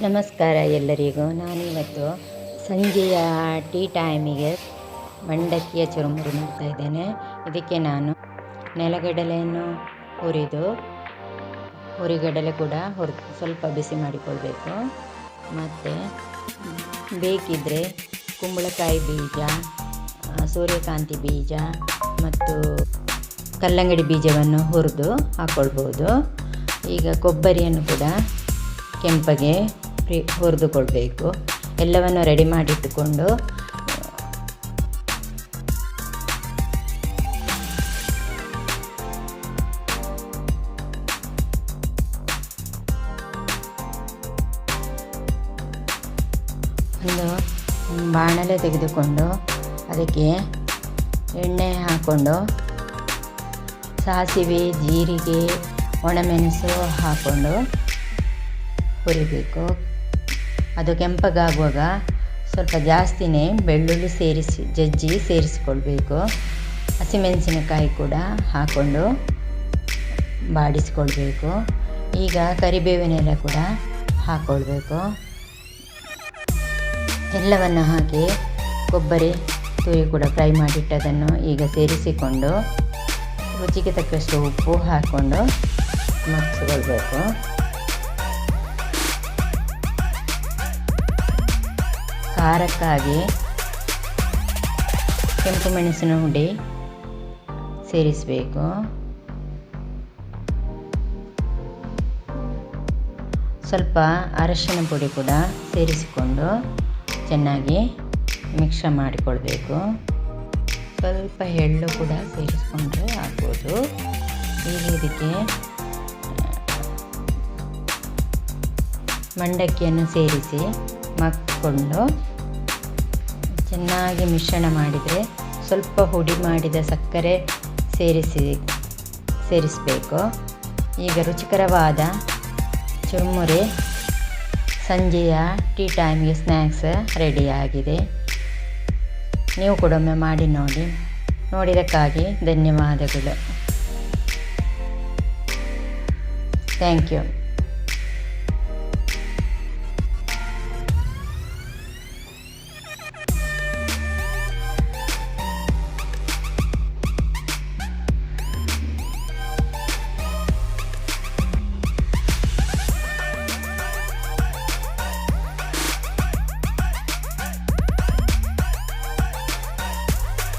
ನಮಸ್ಕಾರ ಎಲ್ಲರಿಗೂ. ನಾನಿವತ್ತು ಸಂಜೆಯ ಟೀ ಟೈಮಿಗೆ ಮಂಡಕ್ಕಿಯ ಚುರುಮುರು ಮಾಡ್ತಾಯಿದ್ದೇನೆ. ಇದಕ್ಕೆ ನಾನು ನೆಲಗಡಲೆಯನ್ನು ಹುರಿಗಡಲೆ ಕೂಡ ಸ್ವಲ್ಪ ಬಿಸಿ ಮಾಡಿಕೊಳ್ಬೇಕು. ಮತ್ತು ಬೇಕಿದ್ದರೆ ಕುಂಬಳಕಾಯಿ ಬೀಜ, ಸೂರ್ಯಕಾಂತಿ ಬೀಜ ಮತ್ತು ಕಲ್ಲಂಗಡಿ ಬೀಜವನ್ನು ಹುರಿದು ಹಾಕ್ಕೊಳ್ಬೋದು. ಈಗ ಕೊಬ್ಬರಿಯನ್ನು ಕೂಡ ಕೆಂಪಗೆ ಹುರಿದುಕೊಳ್ಬೇಕು. ಎಲ್ಲವನ್ನು ರೆಡಿ ಮಾಡಿಟ್ಟುಕೊಂಡು ಒಂದು ಬಾಣಲೆ ತೆಗೆದುಕೊಂಡು ಅದಕ್ಕೆ ಎಣ್ಣೆ ಹಾಕ್ಕೊಂಡು ಸಾಸಿವೆ, ಜೀರಿಗೆ, ಒಣಮೆಣಸು ಹಾಕ್ಕೊಂಡು ಹುರಿಬೇಕು. ಅದು ಕೆಂಪಗಾಗುವಾಗ ಸ್ವಲ್ಪ ಜಾಸ್ತಿನೇ ಬೆಳ್ಳುಳ್ಳಿ ಜಜ್ಜಿ ಸೇರಿಸಿಕೊಳ್ಬೇಕು. ಹಸಿಮೆಣಸಿನಕಾಯಿ ಕೂಡ ಹಾಕ್ಕೊಂಡು ಬಾಡಿಸ್ಕೊಳ್ಬೇಕು. ಈಗ ಕರಿಬೇವಿನೆಲೆ ಕೂಡ ಹಾಕ್ಕೊಳ್ಬೇಕು. ಎಲ್ಲವನ್ನು ಹಾಕಿ ಕೊಬ್ಬರಿ ತುರಿ ಕೂಡ ಫ್ರೈ ಮಾಡಿಟ್ಟದನ್ನು ಈಗ ಸೇರಿಸಿಕೊಂಡು ರುಚಿಗೆ ತಕ್ಕಷ್ಟು ಉಪ್ಪು ಹಾಕ್ಕೊಂಡು ಮಗ್ಸ್ಕೊಳ್ಬೇಕು. ಖಾರಕ್ಕಾಗಿ ಕೆಂಪು ಮೆಣಸಿನ ಹುಡಿ ಸೇರಿಸಬೇಕು. ಸ್ವಲ್ಪ ಅರಶಿನ ಪುಡಿ ಕೂಡ ಸೇರಿಸಿಕೊಂಡು ಚೆನ್ನಾಗಿ ಮಿಕ್ಸ್ ಮಾಡಿಕೊಳ್ಬೇಕು. ಸ್ವಲ್ಪ ಎಳ್ಳು ಕೂಡ ಸೇರಿಸ್ಕೊಂಡ್ರೆ ಆಗ್ಬೋದು. ಈಗ ಇದಕ್ಕೆ ಮಂಡಕ್ಕಿಯನ್ನು ಸೇರಿಸಿ ಮಗ್ಕೊಂಡು ಚೆನ್ನಾಗಿ ಮಿಶ್ರಣ ಮಾಡಿದರೆ ಸ್ವಲ್ಪ ಹುಡಿ ಮಾಡಿದ ಸಕ್ಕರೆ ಸೇರಿಸಬೇಕು. ಈಗ ರುಚಿಕರವಾದ ಚುರುಮುರಿ ಸಂಜೆಯ ಟೀ ಟೈಮಿಗೆ ಸ್ನ್ಯಾಕ್ಸ್ ರೆಡಿಯಾಗಿದೆ. ನೀವು ಕೂಡ ಒಮ್ಮೆ ಮಾಡಿ ನೋಡಿದ್ದಕ್ಕಾಗಿ ಧನ್ಯವಾದಗಳು. Thank you.